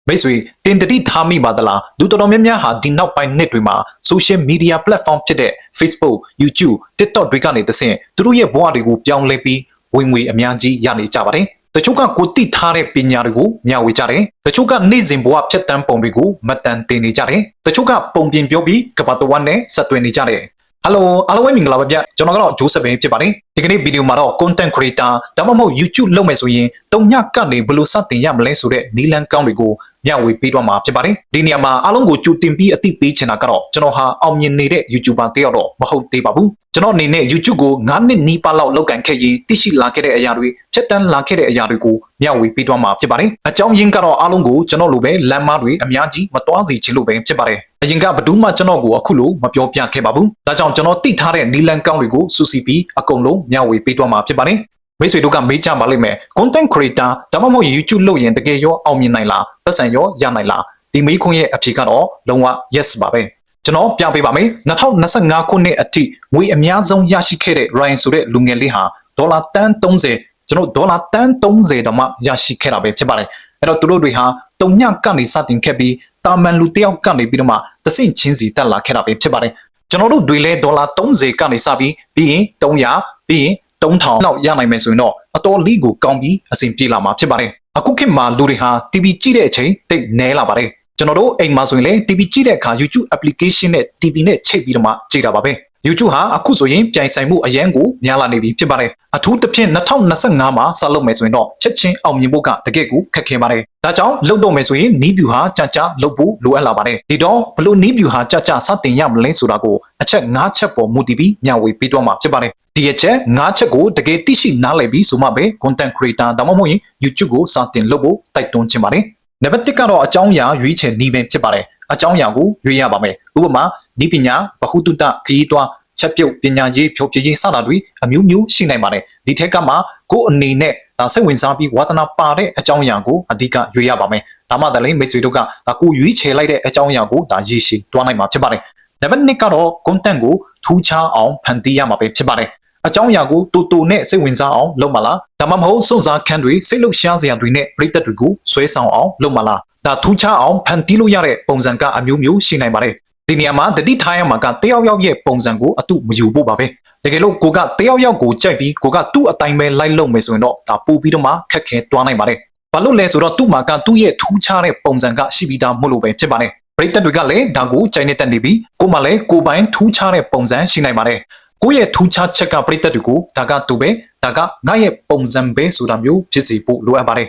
မိတ်ဆွေတင်တတိထားမိပါသလားလူတော်တော်များများဟာဒီနောက်ပိုင်းနှစ်တွေမှာ social media platform ဖြစ်တဲ့ Facebook, YouTube, TikTok တွေကနေသဖြင့်သူတို့ရဲ့ဘဝတွေကိုပြောင်းလဲပြီးဝင်ငွေအများကြီးရနေကြပါတယ်တချို့ကကိုတိထားတဲ့ပညာတွေကိုမျှဝေကြတယ်တချို့ကနေ့စဉ်ဘဝဖြတ်တန်းပုံတွေကိုမှတ်တမ်းတင်နေကြတယ်တချို့ကပုံပြင်ပြောပြီးကပတ်တော်နဲ့ဆက်သွယ်နေကြတယ်ဟယ်လိုအားလုံးမင်္ဂလာပါဗျကျွန်တော်ကတော့ဂျိုးစပင်ဖြစ်ပါတယ်ဒီကနေ့ဗီဒီယိုမှာတော့ content creator ဒါမှမဟုတ် YouTube လုပ်မယ်ဆိုရင်တုံညကနေဘယ်လိုစတင်ရမလဲဆိုတဲ့နည်းလမ်းကောင်းတွေကိုမျှဝေပေးတော့မှာဖြစ်ပါတယ်ဒီနေရာမှာအားလုံးကိုကြိုတင်ပြီးအသိပေးချင်တာကတော့ကျွန်တော်ဟာအောင်မြင်နေတဲ့ YouTuber တယောက်တော့မဟုတ်သေးပါဘူးကျွန်တော်အနေနဲ့ YouTube ကို9နှစ်နီးပါးလောက်လုပ်ကန်ခဲ့ရင်သိရှိလာခဲ့တဲ့အရာတွေဖြတ်တန်းလာခဲ့တဲ့အရာတွေကိုမျှဝေပေးတော့မှာဖြစ်ပါတယ်အကြောင်းရင်းကတော့အားလုံးကိုကျွန်တော်လိုပဲလမ်းမတွေအများကြီးမတွားစီချင်လို့ပဲဖြစ်ပါတယ်အရင်ကဘယ်သူမှကျွန်တော်ကိုအခုလိုမပြောပြခဲ့ပါဘူးဒါကြောင့်ကျွန်တော်သိထားတဲ့နီလန်ကောင်းတွေကိုစူးစီးပြီးအကုန်လုံးမျှဝေပေးတော့မှာဖြစ်ပါတယ်မိတ်ဆွေတို့ကမေးကြပါလိမ့်မယ် content creator ဒါမှမဟုတ် YouTube လုပ်ရင်တကယ်ရောအောင်မြင်နိုင်လားပတ်စံရောရနိုင်လားဒီမေးခွန်းရဲ့အဖြေကတော့လုံးဝ yes ပါပဲကျွန်တော်ပြပေးပါမယ်2025ခုနှစ်အထိငွေအများဆုံးရရှိခဲ့တဲ့ Ryan ဆိုတဲ့လူငယ်လေးဟာဒေါ်လာတန်း30ကျွန်တော်ဒေါ်လာတန်း30တောင်မှရရှိခဲ့တာပဲဖြစ်ပါတယ်အဲ့တော့သူတို့တွေဟာတုံညကနေစတင်ခဲ့ပြီးတာမန်လူတယောက်ကနေပြီးတော့မှတဆင့်ချင်းစီတက်လာခဲ့တာပဲဖြစ်ပါတယ်ကျွန်တော်တို့တွေလည်းဒေါ်လာ30ကနေစပြီးရင်300ပြီးရင်3000လောက်ရနိုင်မယ်ဆိုရင်တော့အတော်လေးကိုကောင်းပြီးအဆင်ပြေလာမှာဖြစ်ပါတယ်အခုခေတ်မှာလူတွေဟာ TV ကြည့်တဲ့အချိန်တိတ်နဲလာပါတယ်ကျွန်တော်တို့အိမ်မှာဆိုရင်လည်း TV ကြည့်တဲ့အခါ YouTube application နဲ့ TV နဲ့ချိတ်ပြီးတော့မှကြည့်တာပါပဲ YouTube ဟာအခုဆိုရင်ပြိုင်ဆိုင်မှုအရန်ကိုများလာနေပြီဖြစ်ပါတယ်အထူးသဖြင့်2025မှာစလုပ်မယ်ဆိုရင်တော့ချက်ချင်းအောင်မြင်ဖို့ကတကယ့်ကိုခက်ခဲပါတယ်ဒါကြောင့်လုပ်တော့မယ်ဆိုရင်နီးဗျူဟာကြာကြာလုပ်ဖို့လိုအပ်လာပါတယ်ဒီတော့ဘလို့နီးဗျူဟာကြာကြာစတင်ရမလဲဆိုတာကိုအချက်5ချက်ပေါ်မူတည်ပြီးမျှဝေပေးတော့မှာဖြစ်ပါတယ်ဒီအချက်5ချက်ကိုတကယ်သိရှိနားလည်ပြီးဆိုမှပဲ content creator ဒါမှမဟုတ်ရင် YouTube ကိုစတင်လုပ်ဖို့တိုက်တွန်းချင်ပါတယ်နံပါတ်1ကတော့အကြောင်းအရာရွေးချယ်နည်းပဲဖြစ်ပါတယ်အကြောင်းအရာကိုရွေးရပါမယ်ဥပမာဤပညာဗဟုသုတခရီးသွားချက်ပြုတ်ပညာရေးဖြောပြရေးစတာတွေအမျိုးမျိုးရှိနိုင်ပါတယ်ဒီထက်ကမှကိုယ်အနေနဲ့ဒါစိတ်ဝင်စားပြီးဝါသနာပါတဲ့အကြောင်းအရာကိုအဓိကရွေးရပါမယ်ဒါမှလည်းမိတ်ဆွေတို့ကဒါကိုရွေးချယ်လိုက်တဲ့အကြောင်းအရာကိုဒါရည်ရှိတွားနိုင်မှာဖြစ်ပါတယ်နံပါတ်2ကတော့ content ကိုထူးခြားအောင်ဖန်တီးရမှာပဲဖြစ်ပါတယ်အကြောင်းအရာကိုတူနဲ့စိတ်ဝင်စားအောင်လုပ်မလားဒါမှမဟုတ်စွန့်စားခန်းတွေစိတ်လှုပ်ရှားစရာတွေနဲ့ပြည်သက်တွေကိုဆွဲဆောင်အောင်လုပ်မလားဒါထူးခြားအောင်ဖန်တီးလို့ရတဲ့ပုံစံကအမျိုးမျိုးရှိနိုင်ပါတယ်ဒီနေရာမှာတတိထားရမှာကတယောက်ယောက်ရဲ့ပုံစံကိုအတုမယူဖို့ပါပဲတကယ်လို့ကိုကတယောက်ယောက်ကိုကြိုက်ပြီးကိုကသူ့အတိုင်းပဲလိုက်လုပ်မယ်ဆိုရင်တော့ဒါပို့ပြီးတော့မှခက်ခဲတွားနိုင်ပါတယ်ဘာလို့လဲဆိုတော့သူ့မှာကသူ့ရဲ့ထူးခြားတဲ့ပုံစံကရှိပြီးသားမို့လို့ပဲဖြစ်ပါတယ်ပြည်သက်တွေကလည်းဒါကိုကြိုက်နေတတ်နေပြီးကိုမှလည်းကိုပိုင်ထူးခြားတဲ့ပုံစံရှိနိုင်ပါတယ်ကိုယ့်ရဲ့ထူးခြားချက်ကပြည်သက်တွေကိုဒါကသူပဲဒါကငါရဲ့ပုံစံပဲဆိုတာမျိုးဖြစ်စီဖို့လိုအပ်ပါတယ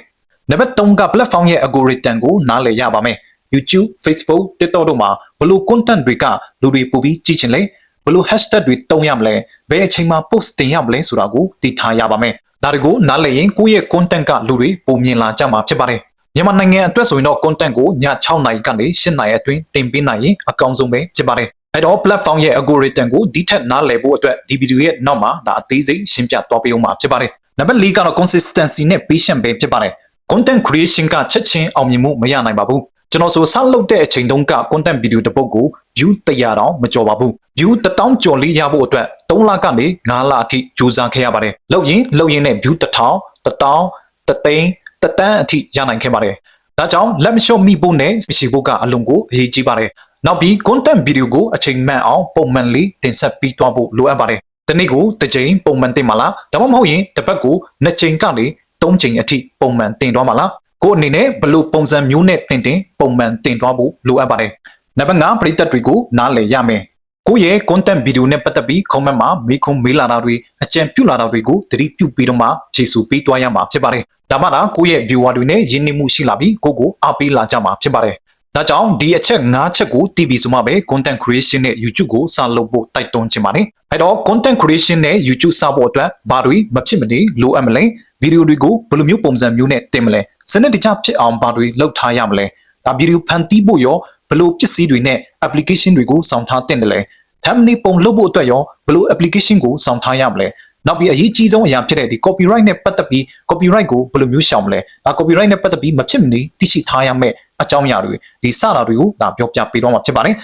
်နံပါတ်3က platform ရဲ့ algorithm ကိုနားလည်ရပါမယ်YouTube, Facebook, TikTok တို့မှာဘလို့ content တွေကလူတွေပို့ပြီးကြည့်ချင်လဲဘလို့ hashtag တွေတုံးရမလဲဘယ်အချိန်မှာ post တင်ရမလဲဆိုတာကိုသိထားရပါမယ်ဒါတွေကိုနားလည်ရင်ကိုယ့်ရဲ့ content ကလူတွေပုံမြင်လာကြမှာဖြစ်ပါတယ်မြန်မာနိုင်ငံအတွက်ဆိုရင်တော့ content ကိုည6နာရီကနေ8နာရီအတွင်းတင်ပေးနိုင်ရင်အကောင်းဆုံးပဲဖြစ်ပါတယ်အဲ့တော့ platform ရဲ့ algorithm ကိုဒီထက်နားလည်ဖို့အတွက်ဒီဗီဒီယိုရဲ့နောက်မှာဒါအသေးစိတ်ရှင်းပြသွားပေးအောင်မှာဖြစ်ပါတယ်နံပါတ်4ကတော့ consistency နဲ့ patience ပဲဖြစ်ပါတယ် content creation ကချက်ချင်းအောင်မြင်မှုမရနိုင်ပါဘူးကျွန်တော်ဆိုစလုပ်တဲ့အချိန်တုန်းက content video တစ်ပုဒ်ကို view 100တောင်မကျော်ပါဘူး view 1000ကျော်လေးရဖို့အတွက်3လကနေ5လအထိကြိုးစားခဲ့ရပါတယ်လုပ်ရင်နဲ့ view 1000 1000 1000 1000အထိရနိုင်ခဲ့ပါတယ်ဒါကြောင့်လက်မလျှော့မိဖို့နဲ့မရှိဖို့ကအလွန်ကိုအရေးကြီးပါတယ်နောက်ပြီး content video ကိုအချိန်မှန်အောင်ပုံမှန်လေးတင်ဆက်ပြီးသွားဖို့လိုအပ်ပါတယ်ဒီနေ့ကိုတစ်ချိန်ပုံမှန်တင်ပါလားဒါမှမဟုတ်ရင်တစ်ပတ်ကို2ချိန်ကနေ3ချိန်အထိပုံမှန်တင်သွားပါလားကိုအနေနဲ့ဘလို့ပုံစံမျိုးနဲ့တင်ပုံမှန်တင်သွားဖို့လိုအပ်ပါတယ်နံပါတ်5ပရိသတ်တွေကိုနားလည်ရမယ်ကိုရဲ့ content video နဲ့ပတ်သက်ပြီး comment မှာမေးခွန်းမေးလာတာတွေအကြံပြုလာတာတွေကိုသတိပြုပြီးတော့မှဖြေဆိုပေးသွားရမှာဖြစ်ပါတယ်ဒါမှသာကိုရဲ့ viewer တွေနဲ့ရင်းနှီးမှုရှိလာပြီးကိုအားပေးလာကြမှာဖြစ်ပါတယ်ဒါကြောင့်ဒီအချက်5ချက်ကိုတည်ပြီးဆိုမှပဲ content creation နဲ့ YouTube ကိုစလုပ်ဖို့တိုက်တွန်းချင်ပါတယ်အဲ့တော့ content creation နဲ့ YouTube စဖို့အတွက်ဘာတွေမဖြစ်မနေလိုအပ်မလဲဗီဒီယိုတွေကိုဘယ်လိုမျိုးပုံစံမျိုးနဲ့တင်မလဲစနစ်တကျဖြစ်အောင်ဘာတွေလုပ်ထားရမလဲဒါဗီဒီယိုဖန်တီးဖို့ရောဘယ်လိုပစ္စည်းတွေနဲ့ application တွေကိုစောင့်ထားတင်တယ်လဲ thumbnail ပုံလုပ်ဖို့အတွက်ရောဘယ်လို application ကိုစောင့်ထားရမလဲနောက်ပြီးအရေးကြီးဆုံးအရာဖြစ်တဲ့ဒီ copyright နဲ့ပတ်သက်ပြီး copyright ကိုဘယ်လိုမျိုးရှောင်မလဲဒါ copyright နဲ့ပတ်သက်ပြီးမဖြစ်မနေသိရှိထားရမယ့်အကြောင်းအရာတွေဒီစတာတွေကိုဒါပြောပြပေးတော့မှာဖြစ်ပါတယ်